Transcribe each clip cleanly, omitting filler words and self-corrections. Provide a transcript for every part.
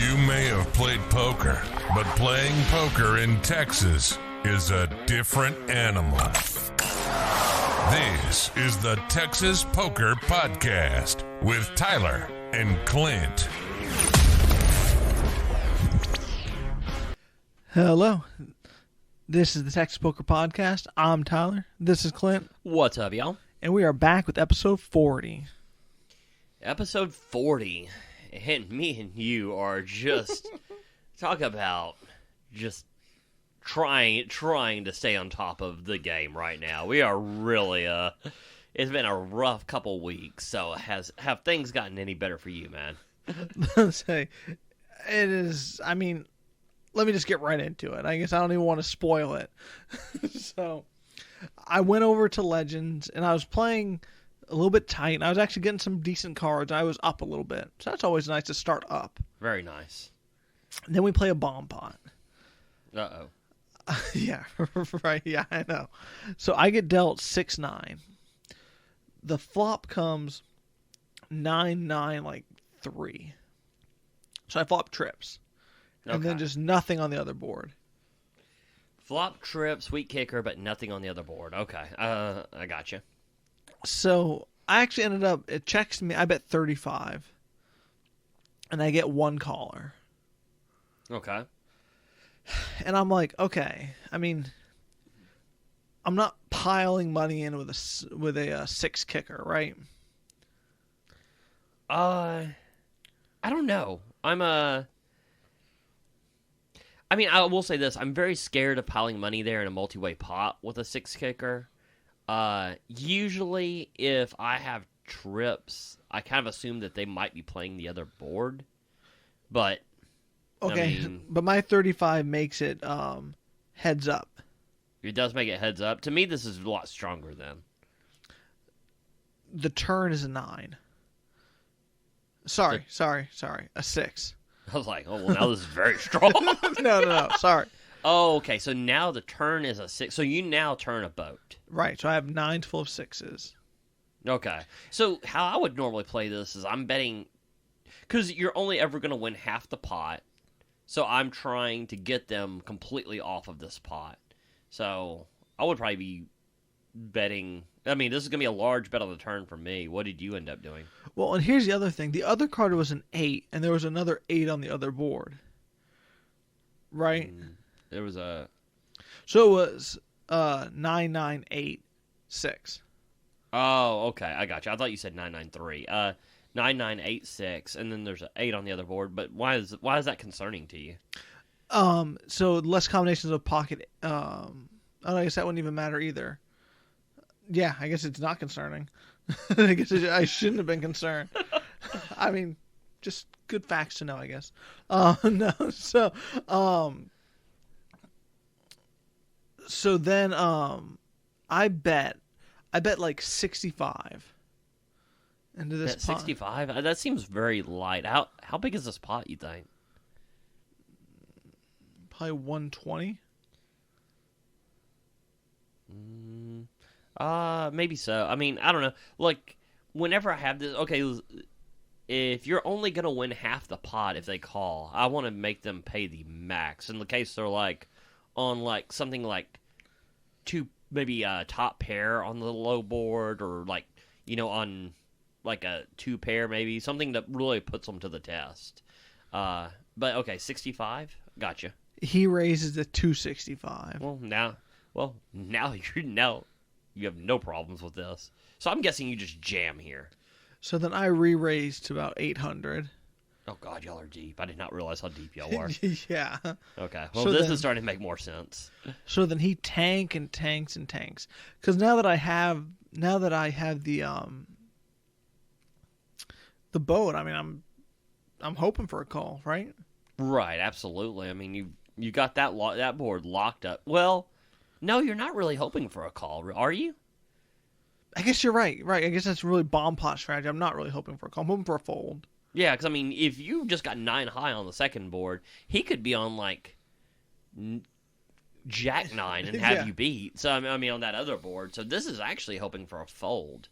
You may have played poker, but playing poker in Texas is a different animal. This is the Texas Poker Podcast with Tyler and Clint. Hello. This is the Texas Poker Podcast. I'm Tyler. This is Clint. What's up, y'all? And we are back with episode 40. Episode 40. And me and you are just talk about just trying to stay on top of the game right now. We are really it's been a rough couple weeks. So have things gotten any better for you, man? Say it is. I mean, let me just get right into it. I guess I don't even want to spoil it. So I went over to Legends and I was playing a little bit tight, and I was actually getting some decent cards. I was up a little bit, so that's always nice to start up. Very nice. And then we play a bomb pot. Uh-oh. Yeah, right. Yeah, I know. So I get dealt 6-9. The flop comes 9-9, like 3. So I flop trips, and then just nothing on the other board. Flop trip, sweet kicker, but nothing on the other board. Okay, I got you. So I actually ended up, it checks me, I bet 35. And I get one caller. Okay. And I'm like, okay. I mean, I'm not piling money in with a 6 kicker, right? I don't know. I mean, I will say this. I'm very scared of piling money there in a multi-way pot with a 6 kicker. Usually, if I have trips, I kind of assume that they might be playing the other board. But, okay, I mean, but my 35 makes it heads up. It does make it heads up. To me, this is a lot stronger then. The turn is a 9. Sorry. A 6. I was like, oh, well, now this is very strong. No. Sorry. Oh, okay. So now the turn is a 6. So you now turn a boat. Right. So I have 9s full of 6s. Okay. So how I would normally play this is I'm betting, because you're only ever going to win half the pot. So I'm trying to get them completely off of this pot. So I would probably be betting. I mean, this is going to be a large bet on the turn for me. What did you end up doing? Well, and here's the other thing. The other card was an 8, and there was another 8 on the other board. Right? There was a... So it was 9, 9, 8, 6. Oh, okay. I got you. I thought you said 993. 9986, and then there's an 8 on the other board. But why is that concerning to you? So less combinations of pocket. I guess that wouldn't even matter either. Yeah, I guess it's not concerning. I guess I shouldn't have been concerned. I mean, just good facts to know, I guess. No, so then I bet like 65 into this pot. 65? That seems very light. How big is this pot, you think? Probably 120. Maybe so. I mean, I don't know. Like, whenever I have this, okay, if you're only gonna win half the pot if they call, I want to make them pay the max. In the case they're like on like something like 2, maybe a top pair on the low board, or like, you know, on like a 2 pair, maybe something that really puts them to the test. But okay, 65, gotcha. He raises to 265. Well, now you have no problems with this. So I'm guessing you just jam here. So then I re-raised to about 800. Oh, God, y'all are deep. I did not realize how deep y'all are. Yeah. Okay. Well, So this then- is starting to make more sense. So then he tanks. Because now that I have the boat, I mean, I'm hoping for a call, right? Right, absolutely. I mean, you got that board locked up. Well, no, you're not really hoping for a call, are you? I guess you're right. Right. I guess that's really bomb pot strategy. I'm not really hoping for a call. I'm hoping for a fold. Yeah, because, I mean, if you just got 9 high on the second board, he could be on, like, Jack 9 and have you beat. So, I mean, on that other board. So this is actually hoping for a fold.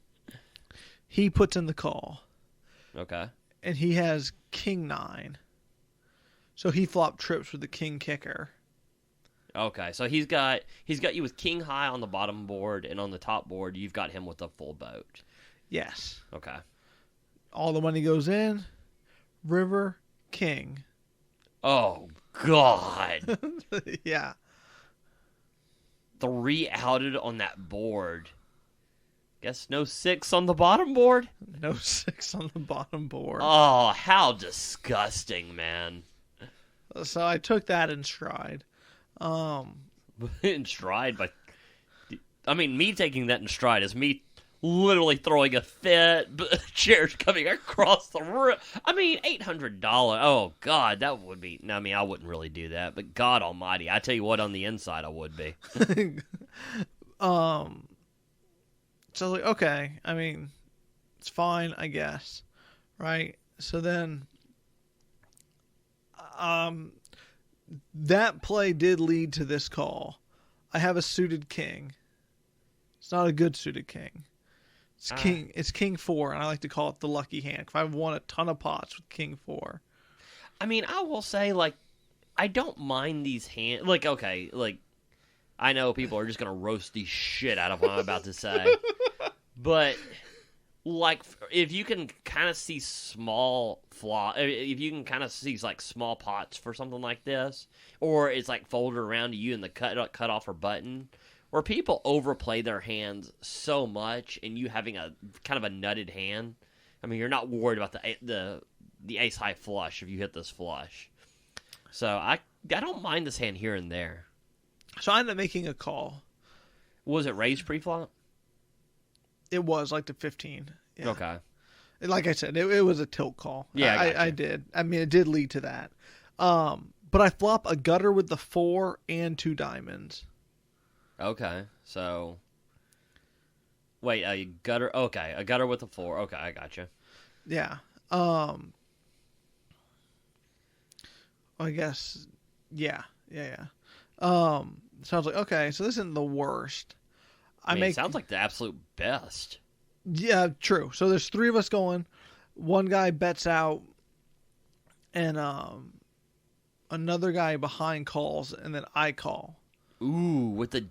He puts in the call. Okay. And he has King 9. So he flopped trips with the king kicker. Okay, so he's got you with king high on the bottom board, and on the top board you've got him with a full boat. Yes. Okay. All the money goes in. River, king. Oh God. Yeah. 3 outed on that board. Guess no 6 on the bottom board? No 6 on the bottom board. Oh, how disgusting, man. So I took that in stride. In stride, but I mean, me taking that in stride is me literally throwing a fit, chairs coming across the room. I mean, $800. Oh, God, that would be... I mean, I wouldn't really do that, but God almighty, I tell you what, on the inside, I would be. So I was like, okay, I mean, it's fine, I guess, right? So then, that play did lead to this call. I have a suited king. It's not a good suited king. It's king. It's king 4, and I like to call it the lucky hand. 'Cause I've won a ton of pots with king 4. I mean, I will say, like, I don't mind these hands. Like, okay, like, I know people are just going to roast the shit out of what I'm about to say. But, like, if you can kind of see small if you can kind of see, like, small pots for something like this, or it's, like, folded around to you in the cut off or button, where people overplay their hands so much, and you having a kind of a nutted hand, I mean, you're not worried about the ace high flush if you hit this flush. So I don't mind this hand here and there. So I ended up making a call. Was it raised pre-flop? It was like the 15. Yeah. Okay. Like I said, it was a tilt call. Yeah, I did. I mean, it did lead to that. But I flop a gutter with the 4 and 2 diamonds. Okay, so wait, a gutter. Okay, a gutter with a 4. Okay, I gotcha. Yeah. I guess. Yeah. So I was like, okay, so this isn't the worst. I mean, it sounds like the absolute best. Yeah, true. So there's 3 of us going. One guy bets out, and another guy behind calls, and then I call. Ooh, with the...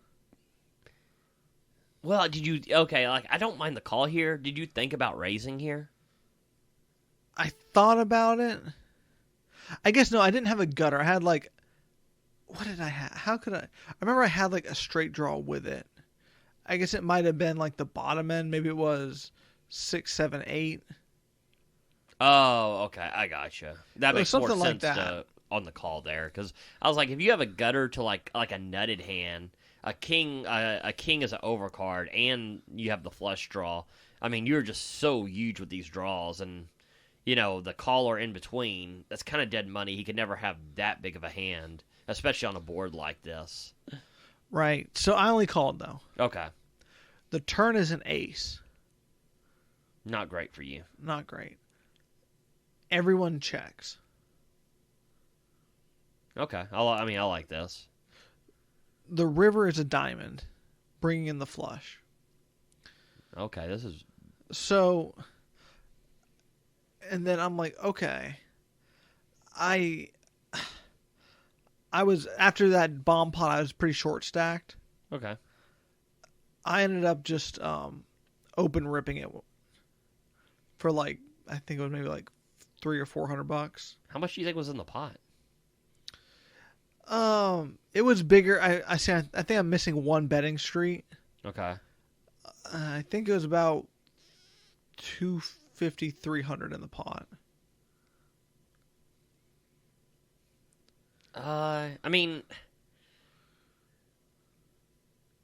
Well, did you... Okay, like, I don't mind the call here. Did you think about raising here? I thought about it. I guess, no, I didn't have a gutter. I had, like... What did I have? How could I... I remember I had, like, a straight draw with it. I guess it might have been, like, the bottom end. Maybe it was 6, 7, 8. Oh, okay, I gotcha. That makes more sense like that. On the call there, because I was like, if you have a gutter to like a nutted hand, a king is an overcard, and you have the flush draw. I mean, you're just so huge with these draws, and the caller in between, that's kind of dead money. He could never have that big of a hand, especially on a board like this. Right. So I only called though. Okay. The turn is an ace. Not great for you. Not great. Everyone checks. Okay. I like this. The river is a diamond, bringing in the flush. Okay, this is... So, and then I'm like, okay. I was, after that bomb pot, I was pretty short stacked. Okay. I ended up just open ripping it for like, I think it was maybe like $300 or $400. How much do you think was in the pot? It was bigger. I think I'm missing one betting street. Okay. I think it was about 250, 300 in the pot. I mean,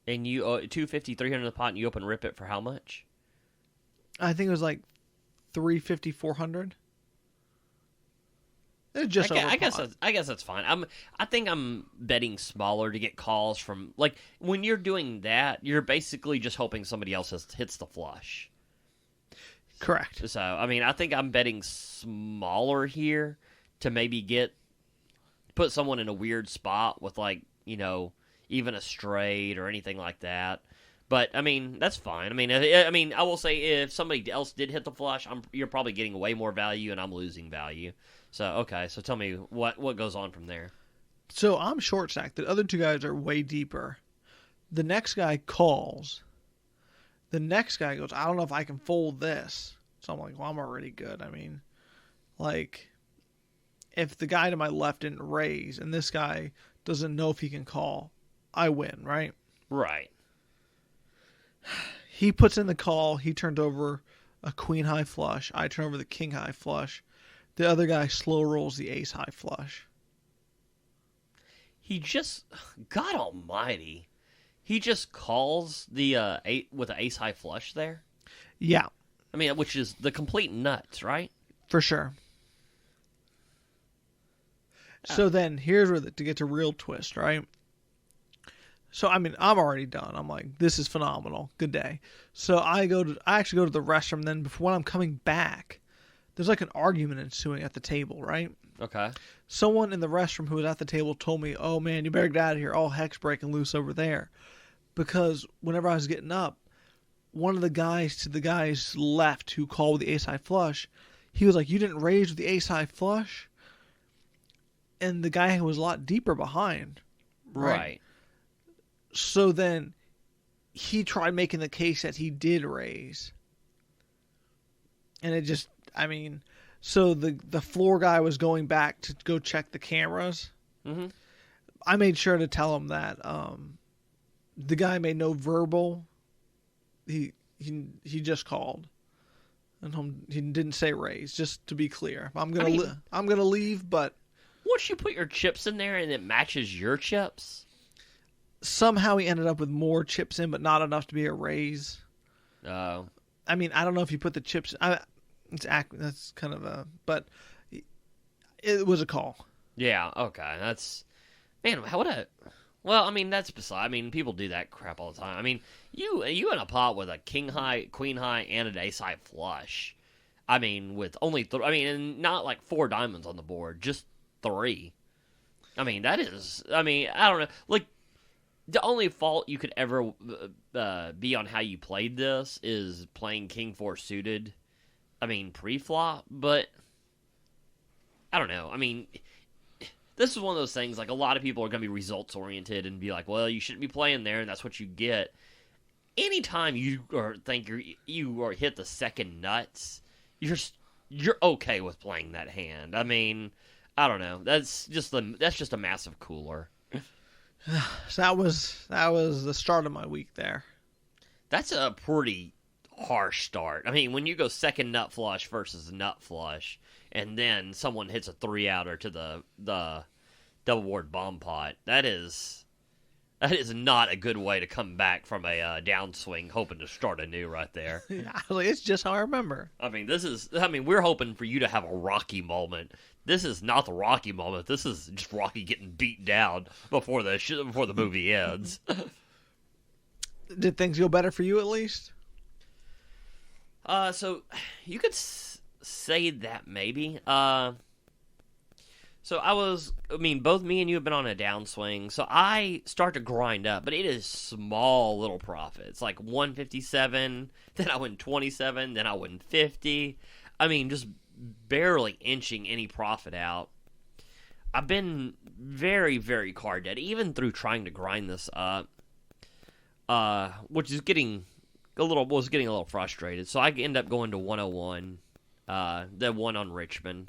and you 250, 300 in the pot, and you open rip it for how much? I think it was like 350, 400. It's just I guess that's fine. I think I'm betting smaller to get calls from, like, when you're doing that, you're basically just hoping somebody else hits the flush. Correct. So I mean, I think I'm betting smaller here to maybe put someone in a weird spot with, like, even a straight or anything like that. But I mean, that's fine. I will say if somebody else did hit the flush, you're probably getting way more value, and I'm losing value. So okay, so tell me what goes on from there. So I'm short stacked. The other two guys are way deeper. The next guy calls. The next guy goes, I don't know if I can fold this. So I'm like, well, I'm already good. I mean, like, if the guy to my left didn't raise and this guy doesn't know if he can call, I win, right? Right. He puts in the call. He turned over a queen high flush. I turn over the king high flush. The other guy slow rolls the ace high flush. He just, God almighty, he just calls the eight with an ace high flush there. Yeah, I mean, which is the complete nuts, right? for sure. So then here's where to get to real twist, right? So I mean, I'm already done. I'm like, this is phenomenal. Good day. So I actually go to the restroom. Then before when I'm coming back, there's like an argument ensuing at the table, right? Okay. Someone in the restroom who was at the table told me, "Oh man, you better get out of here. All heck's breaking loose over there," because whenever I was getting up, one of the guys to the guy's left who called with the ace high flush, he was like, "You didn't raise with the ace high flush," and the guy was a lot deeper behind, Right. So then he tried making the case that he did raise. And it just, I mean, so the floor guy was going back to go check the cameras. Mm-hmm. I made sure to tell him that the guy made no verbal. He just called. And he didn't say raise, just to be clear. I'm gonna leave, but Once you put your chips in there and it matches your chips. somehow he ended up with more chips in, but not enough to be a raise. Oh. I mean, I don't know if you put the chips. That's kind of a, but it was a call. Yeah. Okay. That's, man. How would I? Well, I mean, that's beside. I mean, people do that crap all the time. I mean, you in a pot with a king high, queen high, and an ace high flush. I mean, with only and not like 4 diamonds on the board, just 3. I mean, that is. I mean, I don't know. Like, the only fault you could ever be on how you played this is playing king 4 suited. I mean, pre-flop, but I don't know. I mean, this is one of those things, like, a lot of people are going to be results-oriented and be like, well, you shouldn't be playing there, and that's what you get. Anytime you think you hit the second nuts, you're okay with playing that hand. I mean, I don't know. That's just a massive cooler. So that was the start of my week there. That's a pretty harsh start. I mean, when you go second nut flush versus nut flush, and then someone hits a 3-outer to the double board bomb pot, that is not a good way to come back from a downswing, hoping to start anew right there. It's just how I remember. I mean, we're hoping for you to have a Rocky moment. This is not the Rocky moment. This is just Rocky getting beat down before the movie ends. Did things go better for you at least? So you could say that maybe. So both me and you have been on a downswing. So I start to grind up, but it is small little profits, like 157. Then I win 27. Then I win 50. I mean, just barely inching any profit out. I've been very, very card dead, even through trying to grind this up, which is getting a little frustrated. So I end up going to 101, the one on Richmond,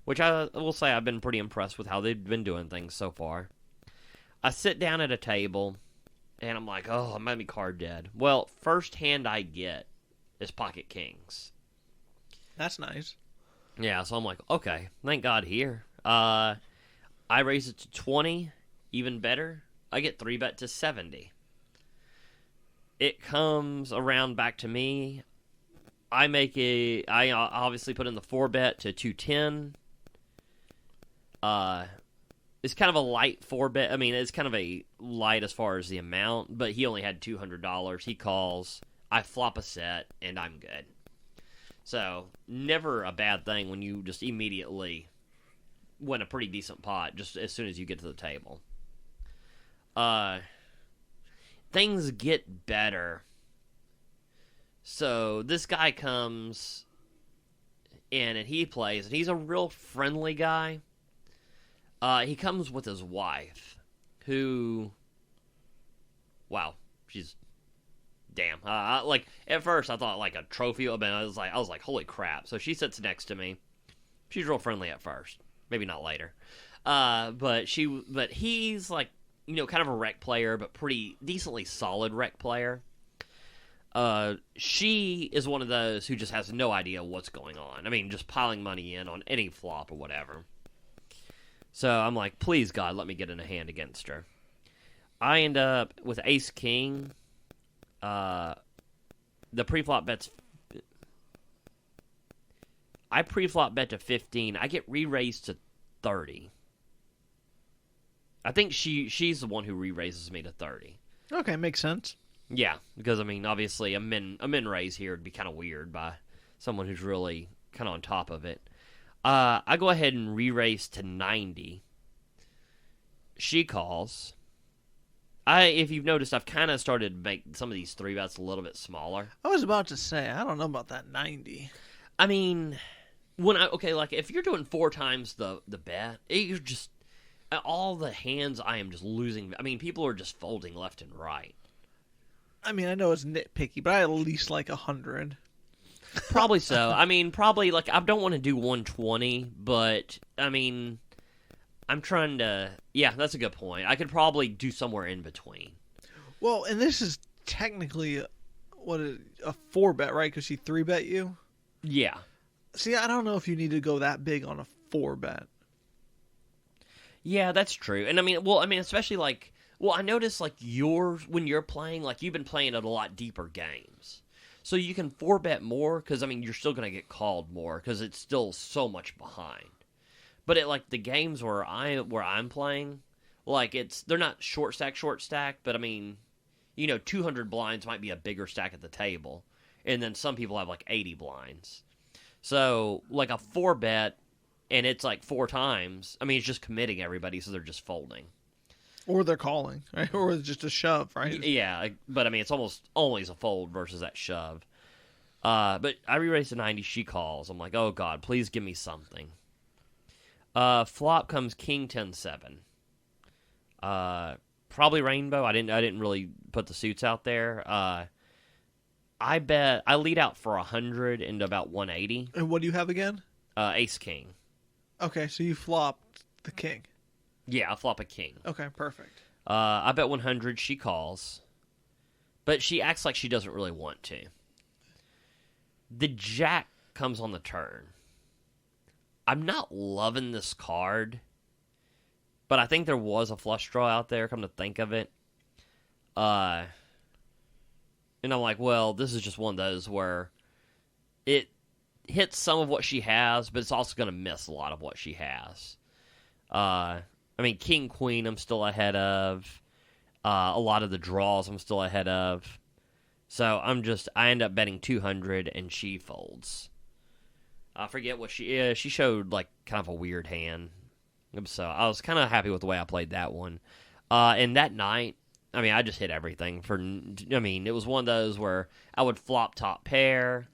which I will say I've been pretty impressed with how they've been doing things so far. I sit down at a table, and I'm like, oh, I might be card dead. Well, first hand I get is pocket kings. That's nice. Yeah, so I'm like, okay, thank God here. I raise it to 20, even better. I get 3-bet to 70. It comes around back to me. I obviously put in the 4-bet to 210. It's kind of a light 4-bet. I mean, it's kind of a light as far as the amount, but he only had $200. He calls. I flop a set, and I'm good. So, never a bad thing when you just immediately win a pretty decent pot just as soon as you get to the table. things get better. So this guy comes in and he plays, and he's a real friendly guy. He comes with his wife, who, wow, she's damn. Like at first, I thought like a trophy. I mean, I was like, holy crap. So she sits next to me. She's real friendly at first, maybe not later. But he's like, kind of a rec player, but pretty decently solid rec player. She is one of those who just has no idea what's going on. I mean, just piling money in on any flop or whatever. So I'm like, please God, let me get in a hand against her. I end up with ace king. The pre-flop bets. I pre-flop bet to 15. I get re-raised to 30. I think she's the one who re-raises me to 30. Okay, makes sense. Yeah, because I mean, obviously, a min raise here would be kind of weird by someone who's really kind of on top of it. I go ahead and re-raise to 90. She calls. If you've noticed, I've kind of started to make some of these 3-bets a little bit smaller. I was about to say, I don't know about that 90. I mean, like if you're doing 4 times the bet, you're just all the hands I am just losing. I mean, people are just folding left and right. I mean, I know it's nitpicky, but I at least like 100. Probably so. I mean, probably like I don't want to do 120, but I mean, I'm trying to. Yeah, that's a good point. I could probably do somewhere in between. Well, and this is technically a 4-bet, right? Because she 3-bet you. Yeah. See, I don't know if you need to go that big on a 4-bet. Yeah, that's true. And I mean, especially like, I noticed like when you're playing, like you've been playing at a lot deeper games. So you can 4-bet more because, I mean, you're still going to get called more because it's still so much behind. But at, like, the games where I'm playing, like, they're not short stack, but, I mean, 200 blinds might be a bigger stack at the table. And then some people have, like, 80 blinds. So, like, a 4-bet, and it's, like, 4 times, I mean, it's just committing everybody, so they're just folding. Or they're calling, right? Or it's just a shove, right? Yeah, but I mean, it's almost always a fold versus that shove. But I re-raise to 90, she calls. I'm like, oh God, please give me something. Flop comes king 10-7. Probably rainbow. I didn't really put the suits out there. I bet I lead out for 100 into about 180. And what do you have again? Ace king. Okay, so you flopped the king. Yeah, I flop a king. Okay, perfect. I bet 100, she calls. But she acts like she doesn't really want to. The jack comes on the turn. I'm not loving this card. But I think there was a flush draw out there, come to think of it. And I'm like, well, this is just one of those where it hits some of what she has, but it's also going to miss a lot of what she has. I mean, king, queen, I'm still ahead of. A lot of the draws I'm still ahead of. So I end up betting 200 and she folds. I forget what she showed like kind of a weird hand. So I was kind of happy with the way I played that one. And that night, I mean, I just hit everything. It was one of those where I would flop top pair.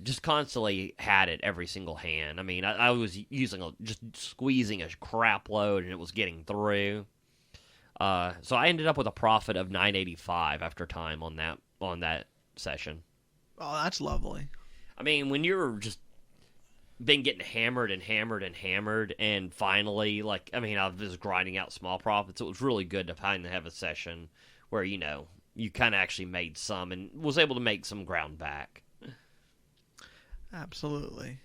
Just constantly had it every single hand. I mean, I was just squeezing a crap load, and it was getting through. So I ended up with a profit of 985 after time on that session. Oh, that's lovely. I mean, when you're just been getting hammered and hammered and hammered, and finally, like, I mean, I was grinding out small profits. It was really good to finally have a session where you kind of actually made some and was able to make some ground back. Absolutely.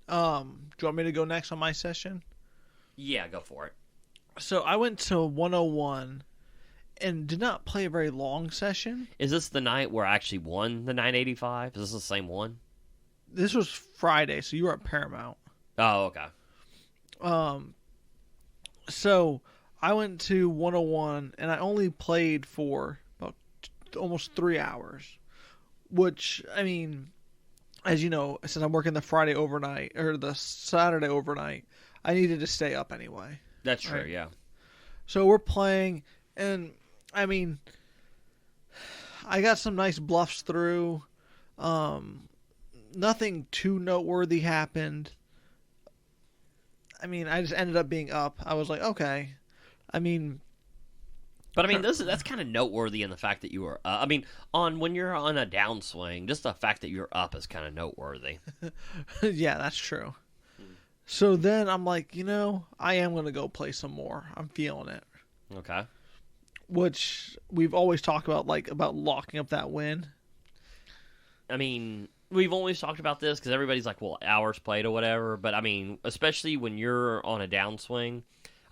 Do you want me to go next on my session? Yeah, go for it. So I went to 101 and did not play a very long session. Is this the night where I actually won the 985? Is this the same one? This was Friday, so you were at Paramount. Oh, okay. So I went to 101 and I only played for about almost 3 hours, which, I mean, as you know, since I'm working the Friday overnight or the Saturday overnight, I needed to stay up anyway. That's true, right? yeah. So we're playing, and I mean, I got some nice bluffs through. Nothing too noteworthy happened. I mean, I just ended up being up. I was like, okay. I mean, but I mean, that's kind of noteworthy in the fact that you were. I mean, when you're on a downswing, just the fact that you're up is kind of noteworthy. yeah, that's true. So then I'm like, I am gonna go play some more. I'm feeling it. Okay. Which we've always talked about, about locking up that win. I mean, we've always talked about this because everybody's like, well, hours played or whatever. But I mean, especially when you're on a downswing,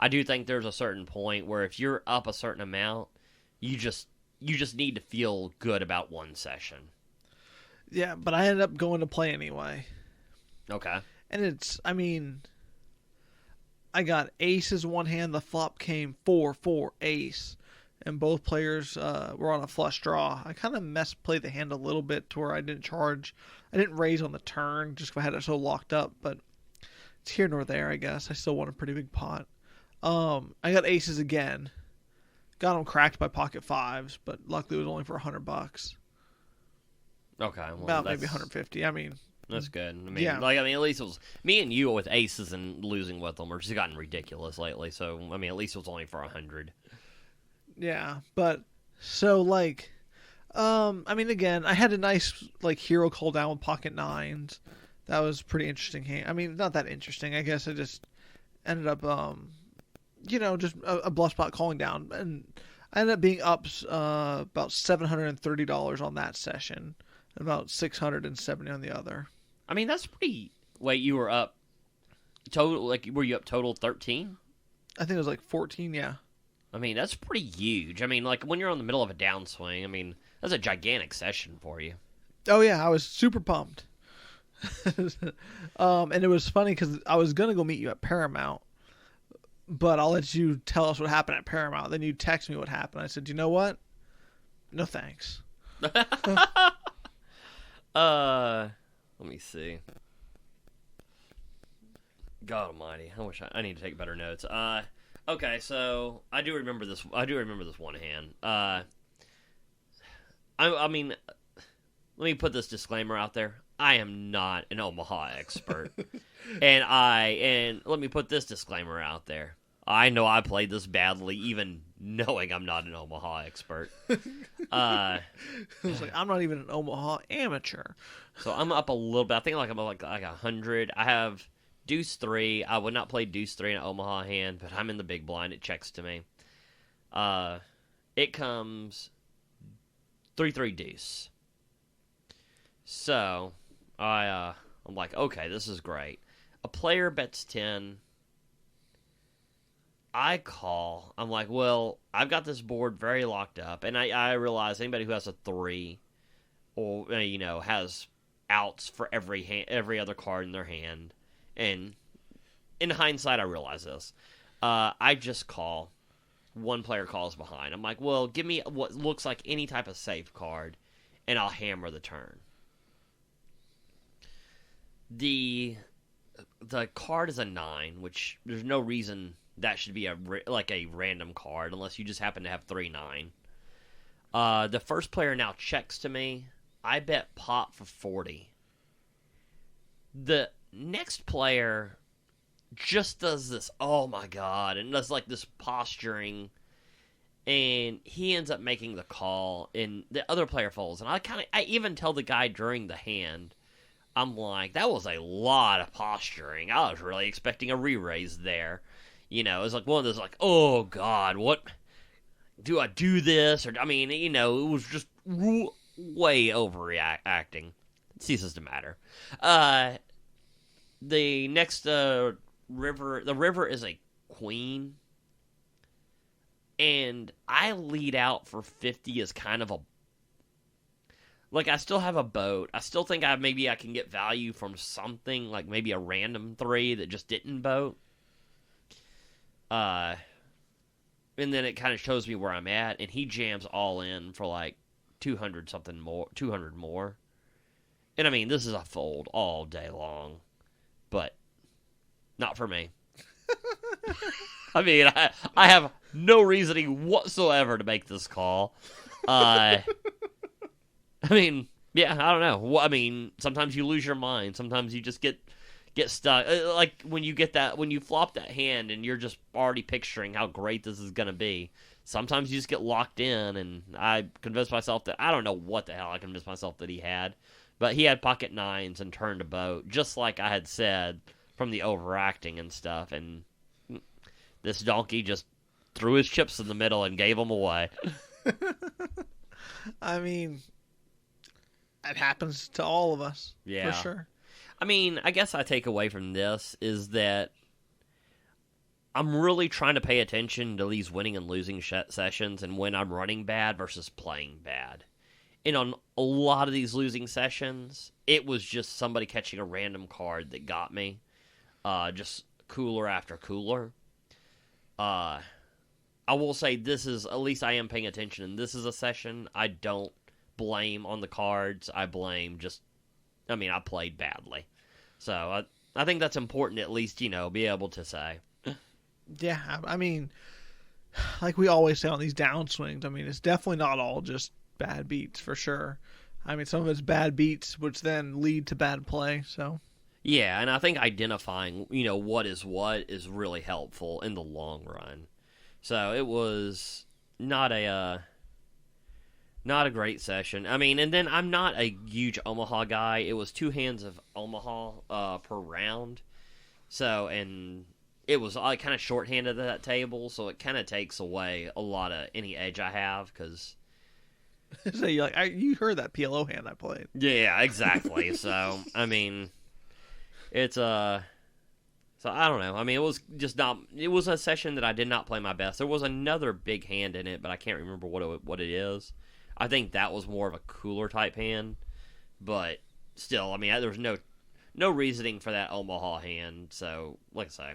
I do think there's a certain point where if you're up a certain amount, you just need to feel good about one session. Yeah, but I ended up going to play anyway. Okay. And I got aces one hand. The flop came 4-4 ace. And both players were on a flush draw. I kind of played the hand a little bit to where I didn't charge. I didn't raise on the turn just because I had it so locked up. But it's here nor there, I guess. I still won a pretty big pot. I got aces again. Got them cracked by pocket fives, but luckily it was only for $100. Okay. Well, about maybe 150. I mean, that's good. I mean, yeah. at least it was me and you with aces and losing with them are just gotten ridiculous lately. So I mean, at least it was only for 100. Yeah, but so again, I had a nice hero call down with pocket nines. That was pretty interesting hand. I mean, not that interesting. I guess I just ended up just a bluff spot calling down, and I ended up being up about $730 on that session, and about $670 on the other. I mean, that's pretty. Wait, you were up total? Were you up total 13? I think it was 14. Yeah. I mean, that's pretty huge. I mean, when you're in the middle of a downswing, I mean, that's a gigantic session for you. Oh, yeah, I was super pumped. And it was funny because I was going to go meet you at Paramount, but I'll let you tell us what happened at Paramount. Then you text me what happened. I said, you know what? No thanks. Let me see. God almighty. I need to take better notes. Okay, so I do remember this one hand. I mean, let me put this disclaimer out there. I am not an Omaha expert, and let me put this disclaimer out there. I know I played this badly, even knowing I'm not an Omaha expert. I was I'm not even an Omaha amateur. So I'm up a little bit. I think I'm like 100. I have Deuce 3. I would not play Deuce 3 in an Omaha hand, but I'm in the big blind. It checks to me. It comes 3-3 Deuce. So I'm like, okay, this is great. A player bets 10. I call. I'm like, well, I've got this board very locked up, and I realize anybody who has a 3 or has outs for every other card in their hand. And in hindsight, I realize this. I just call. One player calls behind. I'm like, well, give me what looks like any type of safe card, and I'll hammer the turn. The card is a 9, which there's no reason that should be a random card unless you just happen to have 3-9. The first player now checks to me. I bet pot for 40. The next player just does this, oh my god, and does this posturing, and he ends up making the call, and the other player folds. And I even tell the guy during the hand, I'm like, that was a lot of posturing. I was really expecting a re-raise there. It was one of those oh god, what do I do this? Or I mean, it was just way overreacting. It ceases to matter. The next river, the river is a queen, and I lead out for 50 as kind of a I still have a boat. I still think maybe I can get value from something maybe a random 3 that just didn't boat. And then it kind of shows me where I'm at, and he jams all in for 200 more. And I mean, this is a fold all day long, but not for me. I mean, I have no reasoning whatsoever to make this call. I mean, yeah, I don't know. Well, I mean, sometimes you lose your mind. Sometimes you just get stuck. Like when you flop that hand and you're just already picturing how great this is gonna be. Sometimes you just get locked in, and I convinced myself that I don't know what the hell I convinced myself that he had, but he had pocket nines and turned a boat, just like I had said from the overacting and stuff. And this donkey just threw his chips in the middle and gave them away. I mean, it happens to all of us, Yeah. for sure. I mean, I guess I take away from this is that I'm really trying to pay attention to these winning and losing sessions and when I'm running bad versus playing bad. And on a lot of these losing sessions, it was just somebody catching a random card that got me. Just cooler after cooler. I will say this is, at least I am paying attention, and this is a session I don't blame on the cards. I blame I played badly. So I think that's important to at least, be able to say. Yeah, I mean, like we always say on these downswings, I mean, it's definitely not all just bad beats, for sure. I mean, some of it's bad beats, which then lead to bad play, so. Yeah, and I think identifying, what is really helpful in the long run. So it was not a great session. I mean, and then I'm not a huge Omaha guy. It was 2 hands of Omaha per round. So, and it was kind of shorthanded at that table, so it kind of takes away a lot of any edge I have, because... So you're like, you heard that PLO hand I played. Yeah, exactly. So, I mean, it's So I don't know. I mean, it was just not. It was a session that I did not play my best. There was another big hand in it, but I can't remember what it is. I think that was more of a cooler type hand, but still, I mean, there was no reasoning for that Omaha hand. So, like I say,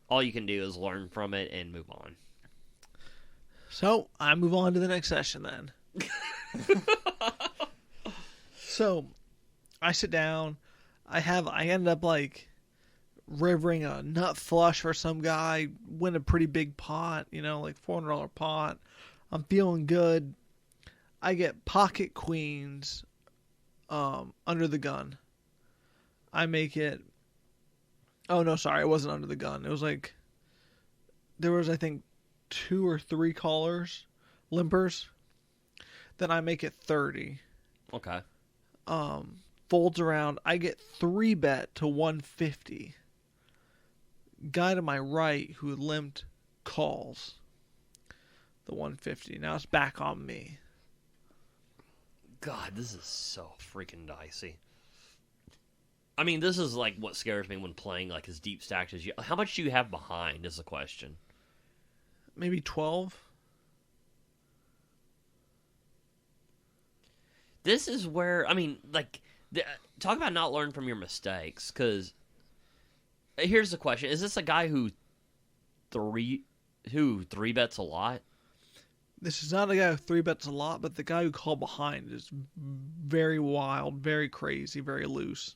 all you can do is learn from it and move on. So I move on to the next session then. So I sit down. I end up like rivering a nut flush for some guy, win a pretty big pot, like $400 pot. I'm feeling good. I get pocket queens under the gun. I make it. Oh no, sorry, it wasn't under the gun. It was like there was, I think, 2 or 3 callers, limpers. Then I make it 30. Okay. Folds around. I get 3-bet to 150. Guy to my right who limped calls the 150. Now it's back on me. God, this is so freaking dicey. I mean, this is like what scares me when playing like as deep stacked as you. How much do you have behind is the question. Maybe 12. This is where, I mean, like, talk about not learning from your mistakes, because here's the question. Is this a guy who three bets a lot? This is not a guy who 3-bets a lot, but the guy who called behind is very wild, very crazy, very loose.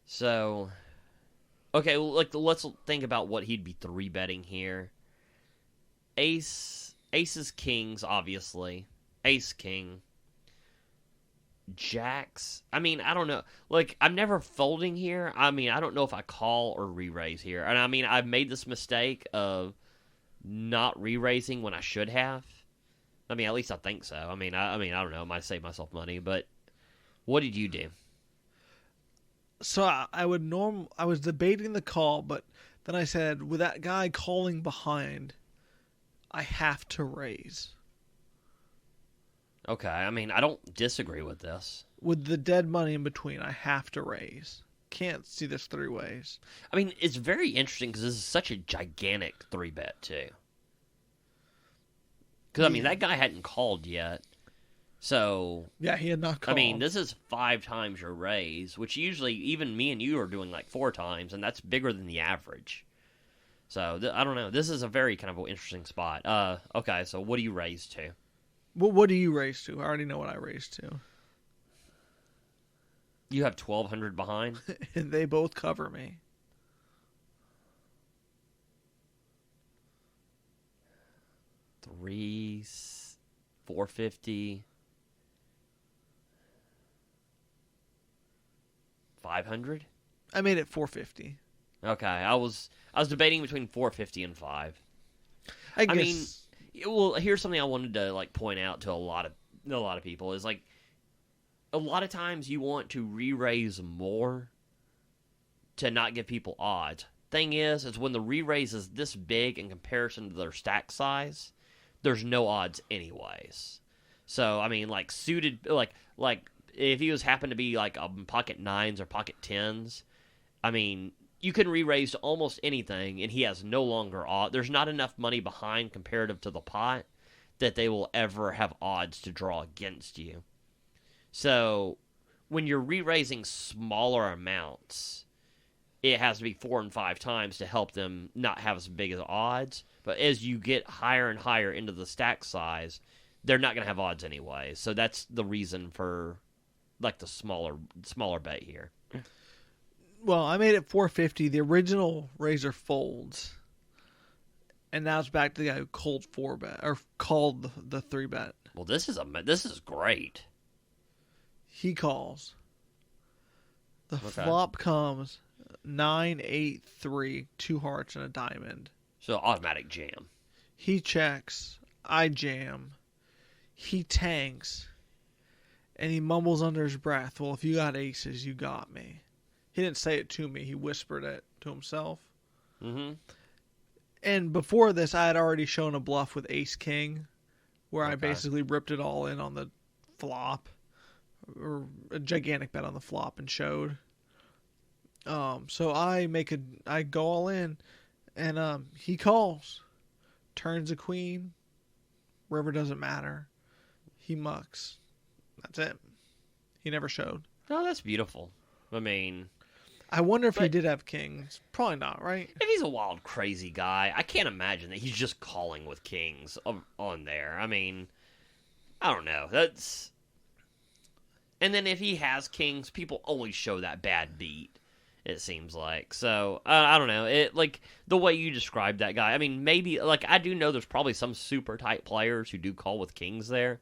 So, okay, like, let's think about what he'd be 3-betting here. Aces, kings, obviously. Ace, king. Jacks. I mean, I don't know. Like, I'm never folding here. I mean, I don't know if I call or re-raise here. And I mean, I've made this mistake of not re-raising when I should have. I mean, at least I think so. I mean, I don't know. I might save myself money, but what did you do? So I was debating the call, but then I said, with that guy calling behind, I have to raise. Okay, I mean, I don't disagree with this. With the dead money in between, I have to raise. Can't see this 3 ways. I mean, it's very interesting because this is such a gigantic 3-bet, too. Because, I mean, that guy hadn't called yet. So... Yeah, he had not called. I mean, this is 5 times your raise, which usually even me and you are doing like 4 times, and that's bigger than the average. So, I don't know. This is a very kind of interesting spot. Okay, so what do you raise to? Well, what do you raise to? I already know what I raised to. You have 1,200 behind? And they both cover me. 450, 500. I made it 450. Okay, I was debating between 450 and 5. I guess. I mean, well, here's something I wanted to like point out to a lot of people is like a lot of times you want to re-raise more to not give people odds. Thing is when the re-raise is this big in comparison to their stack size, there's no odds anyways. So I mean, like suited, like if he was happened to be like pocket 9s or pocket 10s, I mean, you can re-raise to almost anything, and he has no longer odds. There's not enough money behind comparative to the pot that they will ever have odds to draw against you. So when you're re-raising smaller amounts, it has to be 4 and 5 times to help them not have as big as odds. But as you get higher and higher into the stack size, they're not going to have odds anyway. So that's the reason for like the smaller bet here. Well, I made it 450. The original Razor folds, and now it's back to the guy who called 4-bet or called the 3-bet. Well, this is great. He calls. The flop comes 9, 8, 3, 2 hearts and a diamond. So automatic jam. He checks. I jam. He tanks, and he mumbles under his breath, "Well, if you got aces, you got me." He didn't say it to me. He whispered it to himself. Mm-hmm. And before this, I had already shown a bluff with ace-king, where I Okay. basically ripped it all in on the flop, or a gigantic bet on the flop, and showed. So I go all in, and he calls, turns a queen, river doesn't matter, he mucks. That's it. He never showed. Oh, that's beautiful. I mean, I wonder if he did have kings. Probably not, right? if he's a wild, crazy guy, I can't imagine that he's just calling with kings on there. I mean, I don't know. That's... And then if he has kings, people always show that bad beat, it seems like. So, I don't know. It like, the way you described that guy, I mean, maybe, like, I do know there's probably some super tight players who do call with kings there.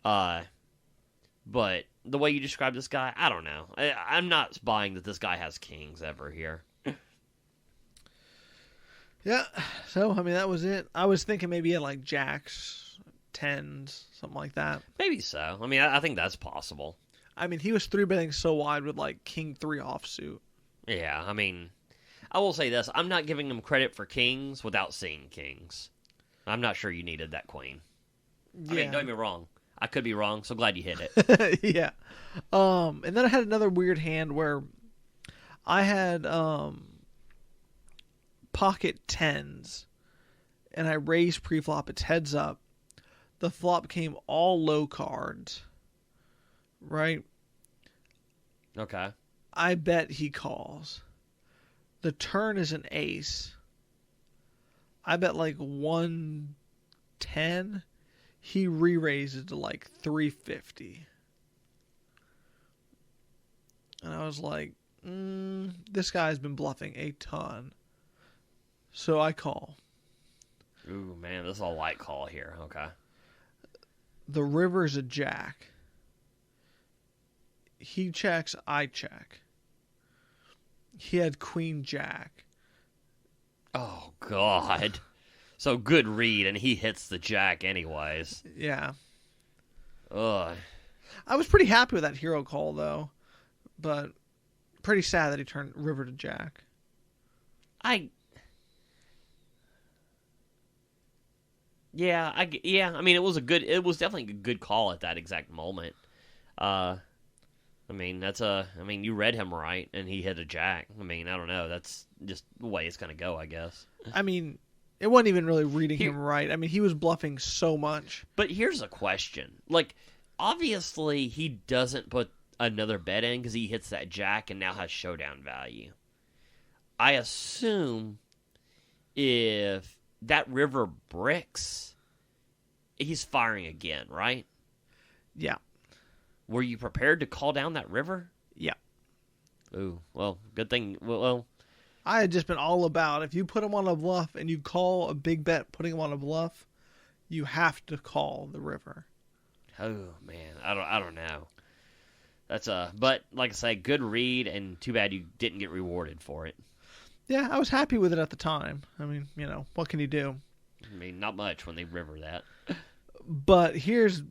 But the way you describe this guy, I don't know. I'm not buying that this guy has kings ever here. Yeah. So, I mean, that was it. I was thinking maybe he had like jacks, tens, something like that. Maybe so. I mean, I think that's possible. I mean, he was 3-betting so wide with like king 3 offsuit. Yeah, I mean, I will say this. I'm not giving him credit for kings without seeing kings. I'm not sure you needed that queen. Yeah. I mean, don't get me wrong. I could be wrong, so glad you hit it. Yeah. And then I had another weird hand where I had pocket 10s, and I raised pre-flop. It's heads up. The flop came all low cards, right? Okay. I bet he calls. The turn is an ace. I bet like 110. He re-raises to like 350. And I was like, this guy's been bluffing a ton. So I call. Ooh, man, this is a light call here. Okay. The river's a jack. He checks, I check. He had queen jack. Oh, God. So good read, and he hits the jack anyways. Yeah. Ugh. I was pretty happy with that hero call, though. But pretty sad that he turned river to jack. I mean, it was definitely a good call at that exact moment. I mean, you read him right, and he hit a jack. I mean, I don't know. That's just the way it's going to go, I guess. I mean, it wasn't even really reading him right. I mean, he was bluffing so much. But here's a question. Like, obviously, he doesn't put another bet in because he hits that jack and now has showdown value. I assume if that river bricks, he's firing again, right? Yeah. Were you prepared to call down that river? Yeah. Ooh, well, good thing. Well, I had just been all about if you put him on a bluff and you call a big bet putting him on a bluff, you have to call the river. Oh man, I don't know. That's but like I say, good read, and too bad you didn't get rewarded for it. Yeah, I was happy with it at the time. I mean, what can you do? I mean, not much when they river that. But there's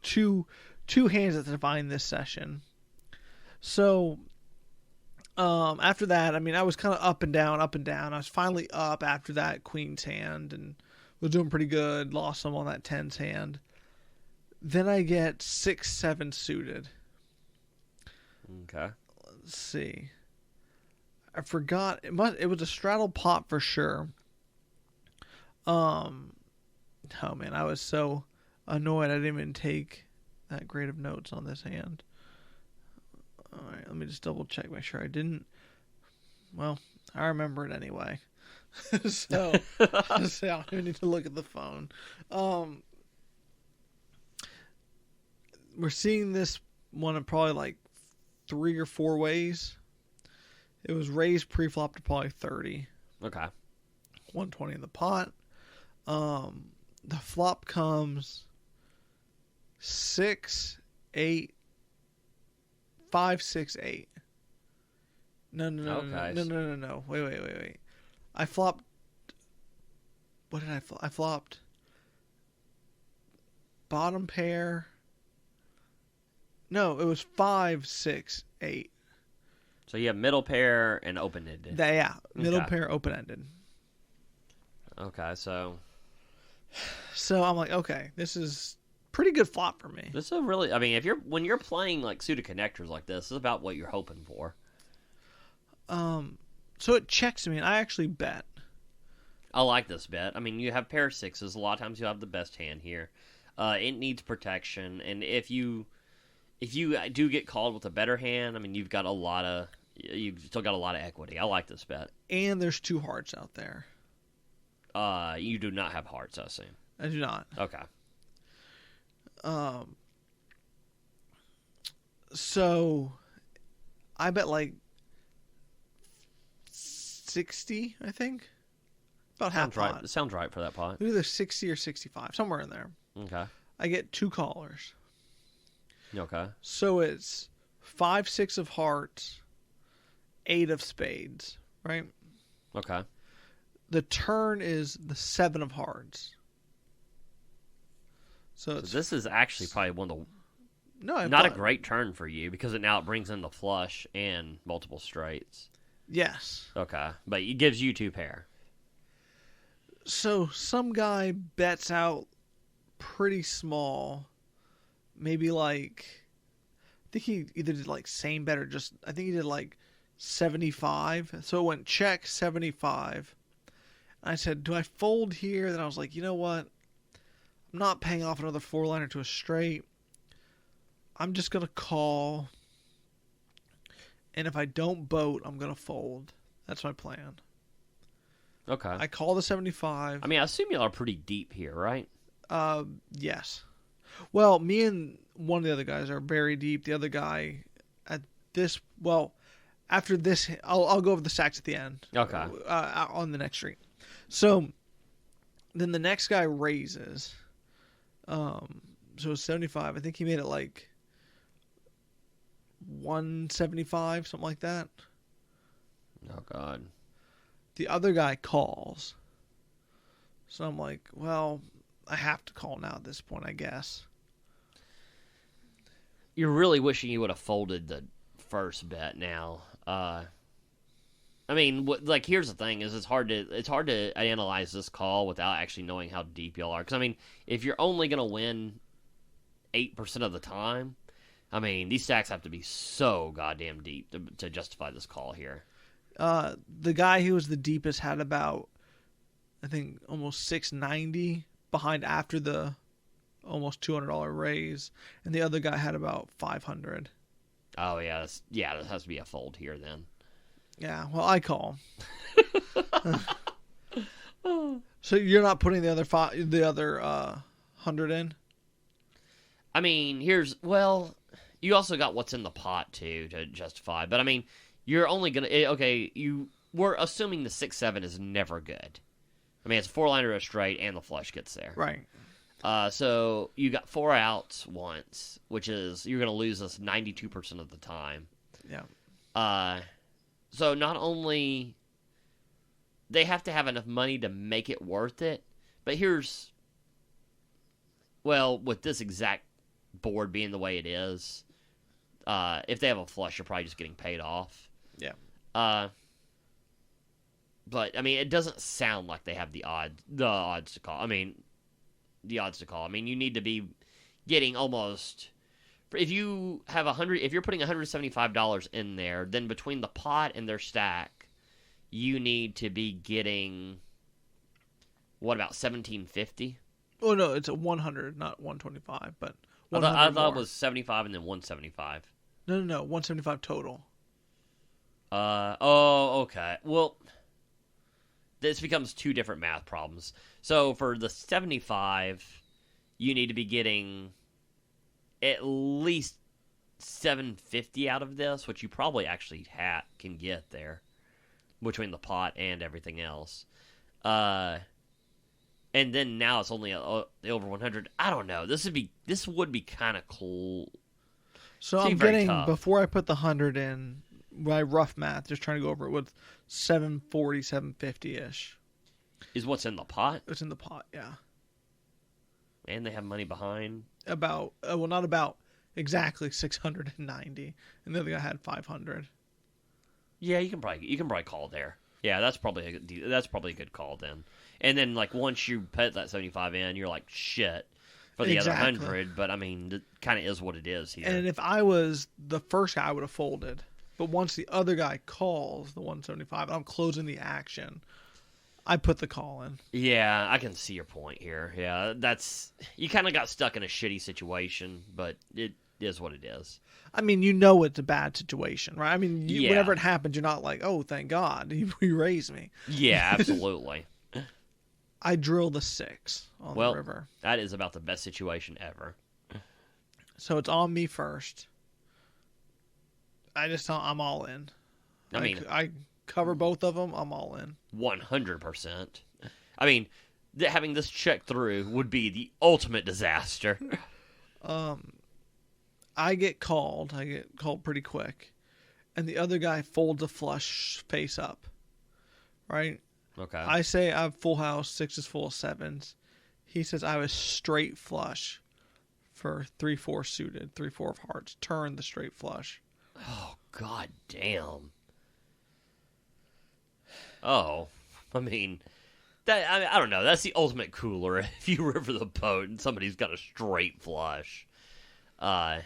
two hands that define this session. So, after that, I mean, I was kind of up and down. I was finally up after that Queen's hand and was doing pretty good. Lost some on that 10's hand. Then I get 6-7 suited. Okay. Let's see. I forgot. It was a straddle pot for sure. Oh man, I was so annoyed I didn't even take that great of notes on this hand. All right, let me just double check, make sure I didn't. Well, I remember it anyway. So I don't even need to look at the phone. We're seeing this one in probably like 3 or 4 ways. It was raised pre-flop to probably 30. Okay. 120 in the pot. The flop comes 6, 8, 5, 6, 8. No. Wait. I flopped. What did I flop? I flopped bottom pair. No, it was 5, 6, 8. So you have middle pair and open-ended. Middle pair open-ended. Okay, so I'm like, okay, this is pretty good flop for me. this is a really, I mean, when you're playing like suited connectors like this is about what you're hoping for. So it checks me, and I actually bet. I like this bet. I mean, you have pair of sixes. A lot of times you have the best hand here. It needs protection, and if you do get called with a better hand, I mean, you've still got a lot of equity. I like this bet. And there's 2 hearts out there. You do not have hearts, I assume. I do not. Okay. So I bet like 60, I think. About half pot. Sounds right for that pot. Either 60 or 65, somewhere in there. Okay. I get 2 callers. Okay. So it's 5, 6 of hearts, 8 of spades, right? Okay. The turn is the 7 of hearts. So this is actually probably one of the not a great turn for you because it brings in the flush and multiple straights. Yes. Okay, but it gives you 2 pair. So some guy bets out pretty small, maybe like, I think he either did like same bet or just, I think he did like 75. So it went check 75. I said, do I fold here? Then I was like, you know what? I'm not paying off another 4-liner to a straight. I'm just going to call. And if I don't boat, I'm going to fold. That's my plan. Okay. I call the 75. I mean, I assume y'all are pretty deep here, right? Yes. Well, me and one of the other guys are very deep. The other guy after this, I'll go over the stacks at the end. Okay. On the next street. So then the next guy raises. So it's 75. I think he made it like 175, something like that. Oh, God. The other guy calls. So I'm like, well, I have to call now at this point, I guess. You're really wishing you would have folded the first bet now. I mean, here's the thing: is it's hard to analyze this call without actually knowing how deep y'all are. Because I mean, if you're only gonna win 8% of the time, I mean, these stacks have to be so goddamn deep to justify this call here. The guy who was the deepest had about, I think, almost 690 behind after the almost $200 raise, and the other guy had about 500. Oh yeah, that has to be a fold here then. Yeah, well, I call. So you're not putting the other 100 in? I mean, you also got what's in the pot too to justify. But I mean, you're only gonna we're assuming the 6-7 is never good. I mean, it's a 4-liner, a straight, and the flush gets there. Right. So you got 4 outs once, which is you're going to lose this 92% of the time. Yeah. So not only they have to have enough money to make it worth it, but with this exact board being the way it is, if they have a flush, you're probably just getting paid off. Yeah. But I mean, it doesn't sound like they have the odds to call. I mean, you need to be getting almost. If you have if you're putting $175 in there, then between the pot and their stack, you need to be getting. What about $1,750? Oh no, it's a 100, not 125, but I thought it was 75 and then 175. No, 175 total. Okay. Well, this becomes 2 different math problems. So for the 75, you need to be getting at least $750 out of this, which you probably actually can get there between the pot and everything else. And then now it's only over 100. I don't know. This would be kind of cool. So I'm getting tough. Before I put the 100 in, my rough math, just trying to go over it with 740, 750 ish. Is what's in the pot? It's in the pot, yeah. And they have money behind. Not exactly 690, and the other guy had 500. Yeah, you can probably call there. Yeah, that's probably a good call then. And then like once you put that 75 in, you're like shit for the other 100. But I mean, it kind of is what it is here. And if I was the first guy, I would have folded. But once the other guy calls the 175, I'm closing the action. I put the call in. Yeah, I can see your point here. Yeah, you kind of got stuck in a shitty situation, but it is what it is. I mean, it's a bad situation, right? I mean, whenever it happens, you're not like, oh, thank God, he raised me. Yeah, absolutely. I drilled a 6 on the river. That is about the best situation ever. So it's on me first. I'm all in. I cover both of them. I'm all in. 100%. I mean, having this check through would be the ultimate disaster. I get called. I get called pretty quick. And the other guy folds a flush face up. Right? Okay. I say I have full house, 6 is full of 7s. He says I have a straight flush for 3-4 suited, 3-4 of hearts. Turn the straight flush. Oh, god damn. Oh, I mean, I don't know. That's the ultimate cooler if you river the boat and somebody's got a straight flush. Yeah,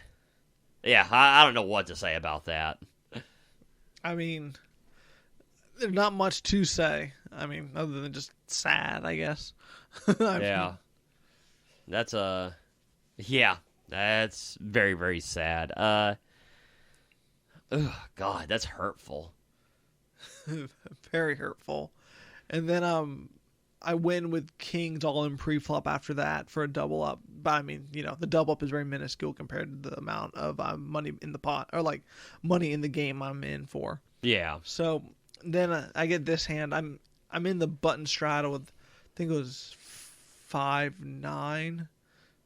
I don't know what to say about that. I mean, there's not much to say. I mean, other than just sad, I guess. Yeah. That's very, very sad. God, that's hurtful. Very hurtful. And then I win with kings all in pre-flop after that for a double up. But I mean, the double up is very minuscule compared to the amount of money in the pot, or like money in the game I'm in for. Yeah. So then I get this hand. I'm in the button straddle with, I think it was 5-9,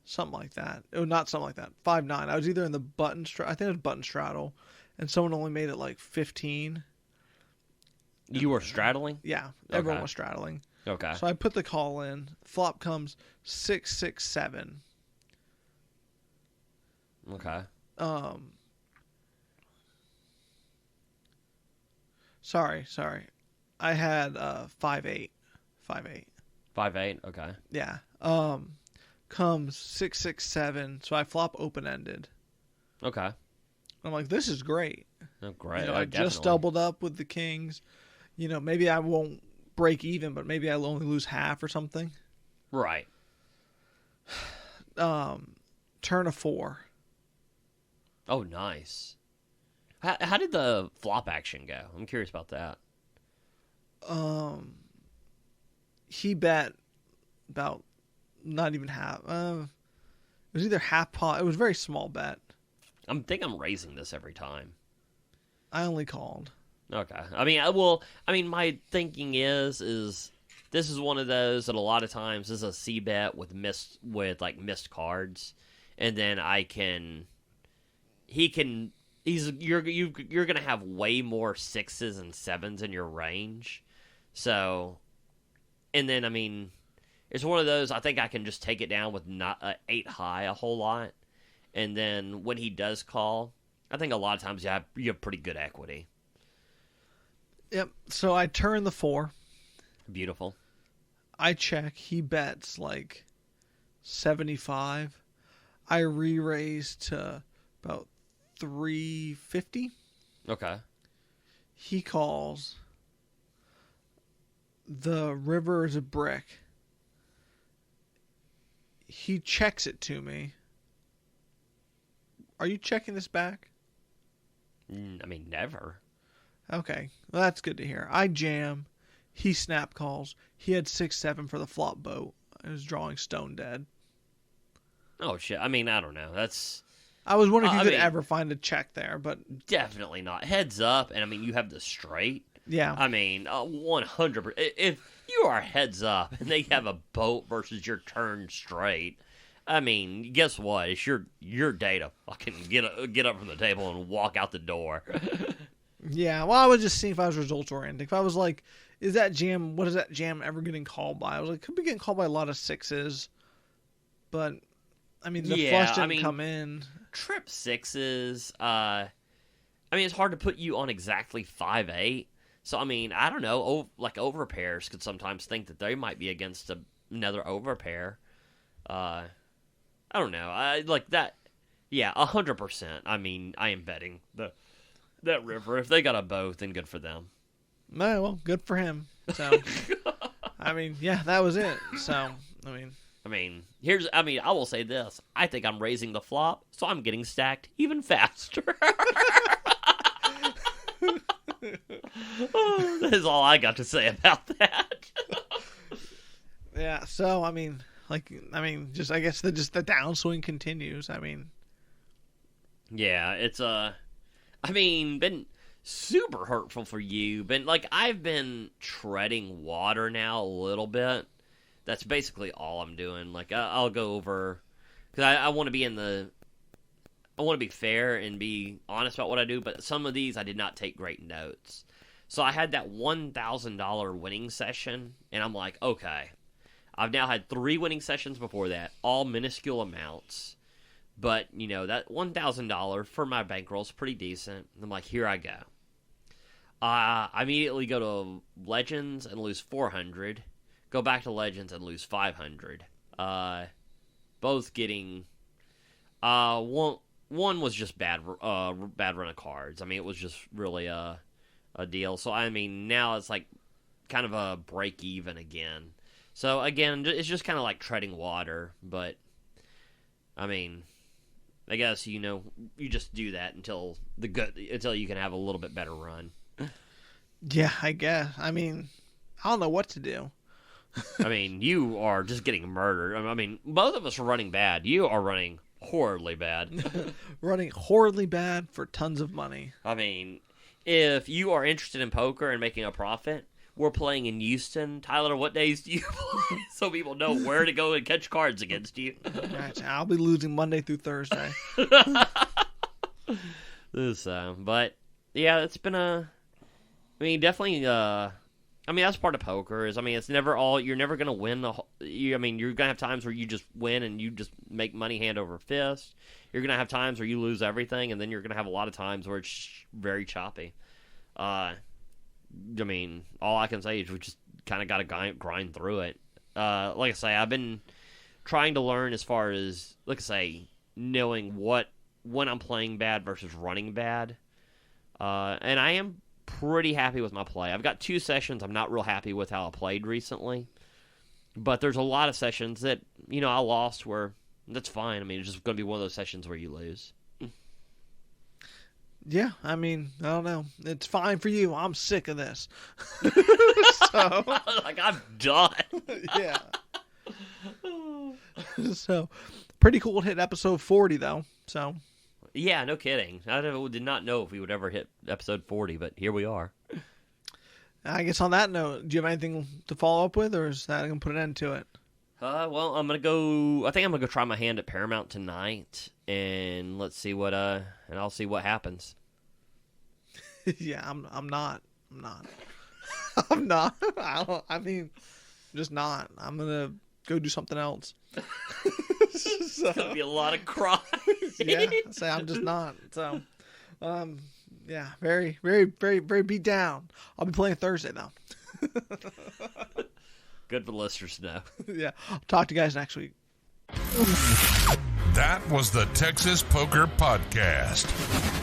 something like that. Oh, not something like that. 5-9. I was either in the button straddle. I think it was button straddle, and someone only made it like 15. You were straddling? Yeah, everyone was straddling. Okay. So I put the call in. Flop comes 6-6-7. Okay. Sorry. I had 5-8. 5-8. 5-8. Okay. Yeah. Comes 6-6-7. So I flop open ended. Okay. I'm like, this is great. Oh, great. I just doubled up with the kings. Maybe I won't break even, but maybe I'll only lose half or something. Right. Turn a 4. Oh, nice. How did the flop action go? I'm curious about that. He bet about not even half. It was either half pot. It was a very small bet. I'm raising this every time. I only called. Okay. I mean, my thinking is this is one of those that a lot of times is a C bet with missed cards, and then you're gonna have way more 6s and 7s in your range, so, and then I mean, it's one of those I think I can just take it down with not 8 high a whole lot, and then when he does call, I think a lot of times you have pretty good equity. Yep. So I turn the 4. Beautiful. I check. He bets like 75. I re-raise to about 350. Okay. He calls. The river is a brick. He checks it to me. Are you checking this back? I mean, never. Okay. Well, that's good to hear. I jam. He snap calls. He had 6-7 for the flop boat. I was drawing stone dead. Oh, shit. I mean, I don't know. I was wondering if you could ever find a check there, but... Definitely not. Heads up, and I mean, you have the straight. Yeah. I mean, 100%. If you are heads up and they have a boat versus your turn straight, I mean, guess what? It's your day to fucking get up from the table and walk out the door. Yeah, well, I was just seeing if I was results oriented. If I was like, what is that jam ever getting called by? I was like, could be getting called by a lot of 6s, but I mean, the flush didn't come in. Trip 6s. I mean, it's hard to put you on exactly 5-8. So I mean, I don't know. Like overpairs could sometimes think that they might be against another overpair. I don't know. I like that. Yeah, 100%. I mean, I am betting that river. If they got a boat, then good for them. Well, good for him. So, I mean, yeah, that was it. So, I mean, I will say this. I think I'm raising the flop, so I'm getting stacked even faster. That is all I got to say about that. Yeah, so, I guess the downswing continues. Yeah, it's, been super hurtful for you. I've been treading water now a little bit. That's basically all I'm doing. I'll go over, because I want to be I want to be fair and be honest about what I do, but some of these I did not take great notes. So I had that $1,000 winning session, and I'm like, okay. I've now had 3 winning sessions before that, all minuscule amounts. But, that $1,000 for my bankroll is pretty decent. I'm like, here I go. I immediately go to Legends and lose 400. Go back to Legends and lose 500. Both getting... One was just bad run of cards. It was just really a deal. So, now it's like kind of a break even again. So, again, it's just kind of like treading water. But, I guess, you just do that until you can have a little bit better run. Yeah, I guess. I don't know what to do. You are just getting murdered. Both of us are running bad. You are running horribly bad. Running horribly bad for tons of money. If you are interested in poker and making a profit, we're playing in Houston. Tyler, what days do you play so people know where to go and catch cards against you? Right, I'll be losing Monday through Thursday. But yeah, it's been definitely. That's part of poker. It's never all. You're never gonna win you're gonna have times where you just win and you just make money hand over fist. You're gonna have times where you lose everything, and then you're gonna have a lot of times where it's very choppy. All I can say is we just kind of got to grind through it. Like I say, I've been trying to learn as far as, like I say, knowing when I'm playing bad versus running bad. And I am pretty happy with my play. I've got 2 sessions I'm not real happy with how I played recently. But there's a lot of sessions that, I lost where that's fine. It's just going to be one of those sessions where you lose. Yeah, I don't know. It's fine for you. I'm sick of this. So, I'm done. Yeah. So, pretty cool to hit episode 40, though. So. Yeah, no kidding. I did not know if we would ever hit episode 40, but here we are. I guess on that note, do you have anything to follow up with, or is that going to put an end to it? Well, I think I'm gonna go try my hand at Paramount tonight, and let's see what and I'll see what happens. Yeah, I'm not. I'm not. I'm just not. I'm gonna go do something else. It's gonna be a lot of crying. Yeah, I'm just not. So, yeah, very, very, very, very beat down. I'll be playing Thursday though. Good for the listeners to know. Yeah, I'll talk to you guys next week. That was the Texas Poker Podcast.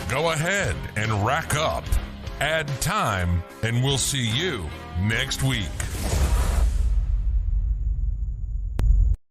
Go ahead and rack up, add time, and we'll see you next week.